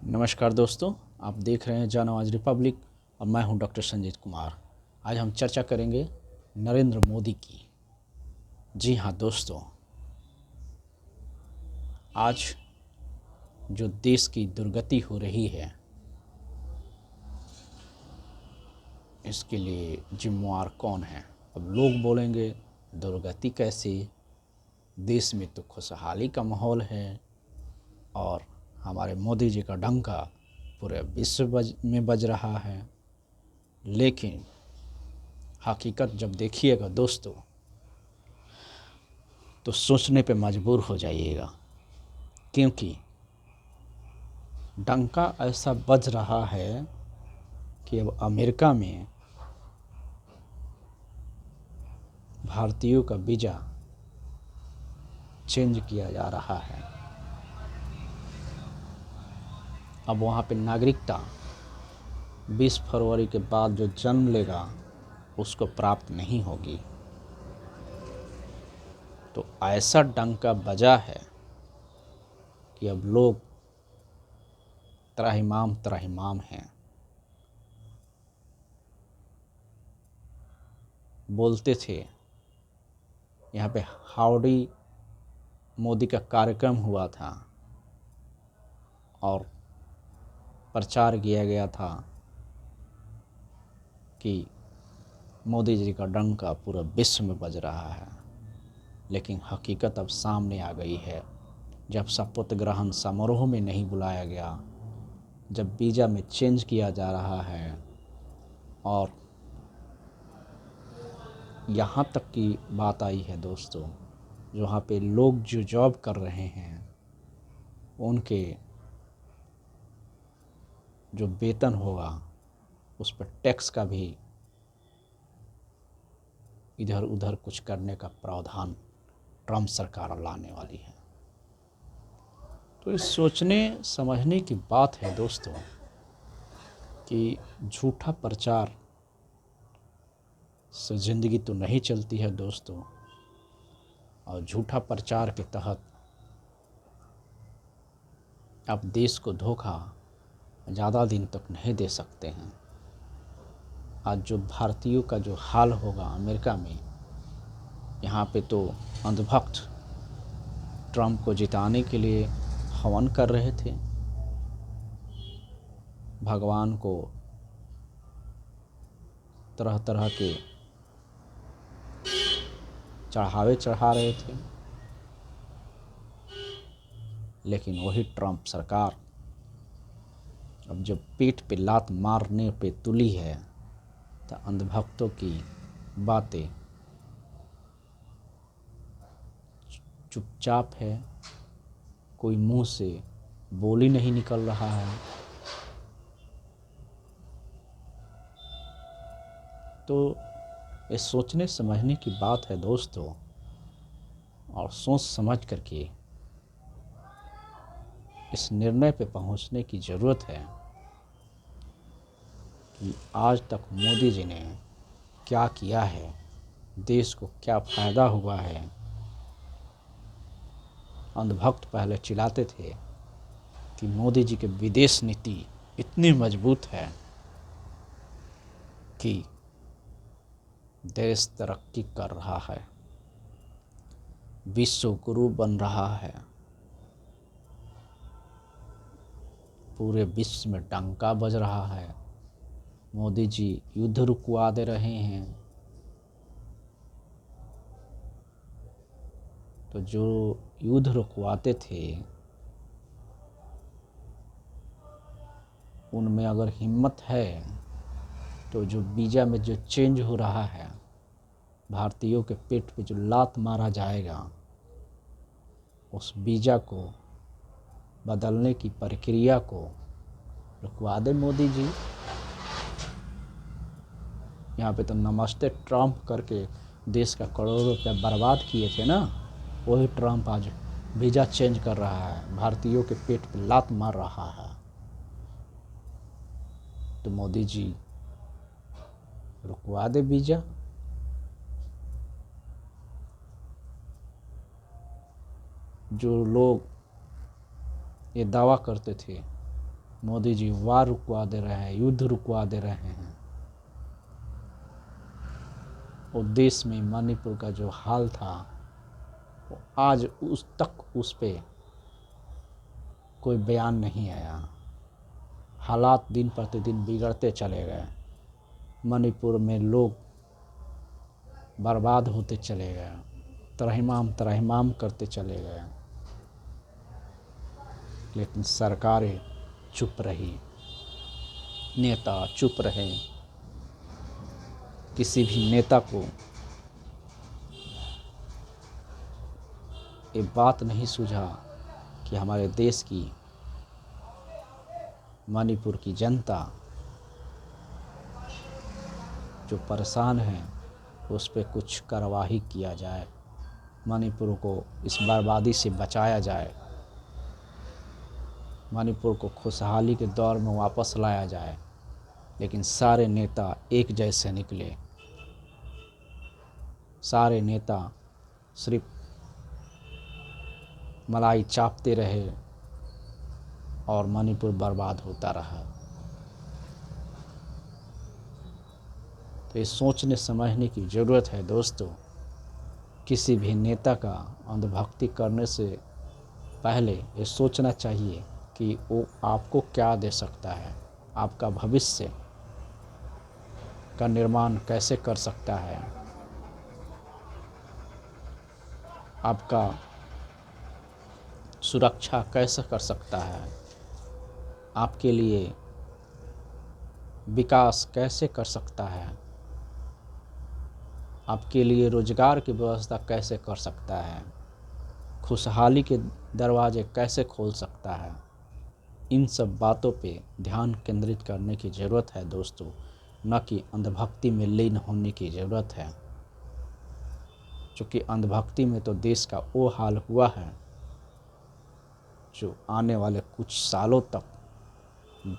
नमस्कार दोस्तों, आप देख रहे हैं जन आवाज रिपब्लिक और मैं हूं डॉक्टर संजीत कुमार। आज हम चर्चा करेंगे नरेंद्र मोदी की। जी हां दोस्तों, आज जो देश की दुर्गति हो रही है इसके लिए जिम्मेवार कौन है। अब लोग बोलेंगे दुर्गति कैसे, देश में तो खुशहाली का माहौल है और हमारे मोदी जी का डंका पूरे विश्व में बज रहा है। लेकिन हकीकत जब देखिएगा दोस्तों तो सोचने पे मजबूर हो जाइएगा, क्योंकि डंका ऐसा बज रहा है कि अब अमेरिका में भारतीयों का वीज़ा चेंज किया जा रहा है। अब वहाँ पे नागरिकता 20 फरवरी के बाद जो जन्म लेगा उसको प्राप्त नहीं होगी। तो ऐसा डंका बजा है कि अब लोग त्राहिमाम त्राहिमाम हैं। बोलते थे यहाँ पे हाउडी मोदी का कार्यक्रम हुआ था और प्रचार किया गया था कि मोदी जी का डंका पूरा विश्व में बज रहा है। लेकिन हकीकत अब सामने आ गई है। जब शपथ ग्रहण समारोह में नहीं बुलाया गया, जब वीज़ा में चेंज किया जा रहा है और यहाँ तक की बात आई है दोस्तों, वहाँ पे लोग जो जॉब कर रहे हैं उनके जो वेतन होगा उस पर टैक्स का भी इधर उधर कुछ करने का प्रावधान ट्रम्प सरकार लाने वाली है। तो इस सोचने समझने की बात है दोस्तों कि झूठा प्रचार से ज़िंदगी तो नहीं चलती है दोस्तों, और झूठा प्रचार के तहत आप देश को धोखा ज़्यादा दिन तक नहीं दे सकते हैं। आज जो भारतीयों का जो हाल होगा अमेरिका में, यहाँ पे तो अंधभक्त ट्रम्प को जिताने के लिए हवन कर रहे थे, भगवान को तरह तरह के चढ़ावे चढ़ा रहे थे। लेकिन वही ट्रम्प सरकार अब जब पीठ पे लात मारने पे तुली है तो अंधभक्तों की बातें चुपचाप है, कोई मुंह से बोली नहीं निकल रहा है। तो ये सोचने समझने की बात है दोस्तों, और सोच समझ करके इस निर्णय पे पहुंचने की ज़रूरत है कि आज तक मोदी जी ने क्या किया है, देश को क्या फ़ायदा हुआ है। अंधभक्त पहले चिल्लाते थे कि मोदी जी की विदेश नीति इतनी मजबूत है कि देश तरक्की कर रहा है, विश्व गुरु बन रहा है, पूरे विश्व में डंका बज रहा है, मोदी जी युद्ध रुकवा दे रहे हैं। तो जो युद्ध रुकवाते थे उनमें अगर हिम्मत है तो जो वीज़ा में जो चेंज हो रहा है, भारतीयों के पेट पे जो लात मारा जाएगा, उस वीज़ा को बदलने की प्रक्रिया को रुकवा दे मोदी जी। यहाँ पे तो नमस्ते ट्रम्प करके देश का करोड़ों रुपया बर्बाद किए थे ना, वही ट्रम्प आज वीज़ा चेंज कर रहा है, भारतीयों के पेट पे लात मार रहा है। तो मोदी जी रुकवा दे वीज़ा। जो लोग ये दावा करते थे मोदी जी वार रुकवा दे रहे हैं, युद्ध रुकवा दे रहे हैं। वो देश में मणिपुर का जो हाल था वो आज उस पे कोई बयान नहीं आया। हालात दिन प्रतिदिन बिगड़ते चले गए। मणिपुर में लोग बर्बाद होते चले गए, त्रहिमाम करते चले गए, लेकिन सरकारें चुप रही, नेता चुप रहे। किसी भी नेता को ये बात नहीं सूझा कि हमारे देश की, मणिपुर की जनता जो परेशान है उस पर कुछ कार्रवाई किया जाए, मणिपुर को इस बर्बादी से बचाया जाए, मणिपुर को खुशहाली के दौर में वापस लाया जाए। लेकिन सारे नेता एक जैसे निकले। सारे नेता सिर्फ मलाई चापते रहे और मणिपुर बर्बाद होता रहा। तो ये सोचने समझने की ज़रूरत है दोस्तों। किसी भी नेता का अंधभक्ति करने से पहले ये सोचना चाहिए कि वो आपको क्या दे सकता है, आपका भविष्य का निर्माण कैसे कर सकता है, आपका सुरक्षा कैसे कर सकता है, आपके लिए विकास कैसे कर सकता है, आपके लिए रोजगार की व्यवस्था कैसे कर सकता है, खुशहाली के दरवाजे कैसे खोल सकता है। इन सब बातों पे ध्यान केंद्रित करने की ज़रूरत है दोस्तों, न कि अंधभक्ति में लीन होने की ज़रूरत है। क्योंकि अंधभक्ति में तो देश का वो हाल हुआ है जो आने वाले कुछ सालों तक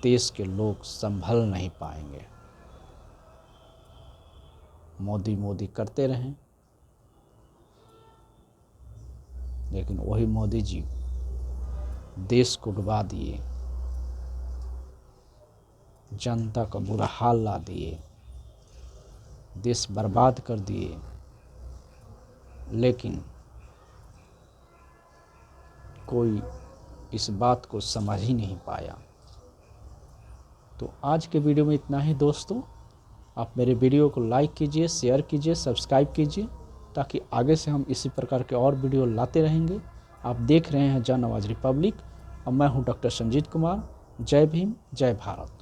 देश के लोग संभल नहीं पाएंगे। मोदी मोदी करते रहें, लेकिन वही मोदी जी देश को डुबा दिए, जनता का बुरा हाल ला दिए, देश बर्बाद कर दिए। लेकिन कोई इस बात को समझ ही नहीं पाया। तो आज के वीडियो में इतना ही दोस्तों। आप मेरे वीडियो को लाइक कीजिए, शेयर कीजिए, सब्सक्राइब कीजिए, ताकि आगे से हम इसी प्रकार के और वीडियो लाते रहेंगे। आप देख रहे हैं जन आवाज़ रिपब्लिक और मैं हूं डॉक्टर संजीत कुमार। जय भीम, जय भारत।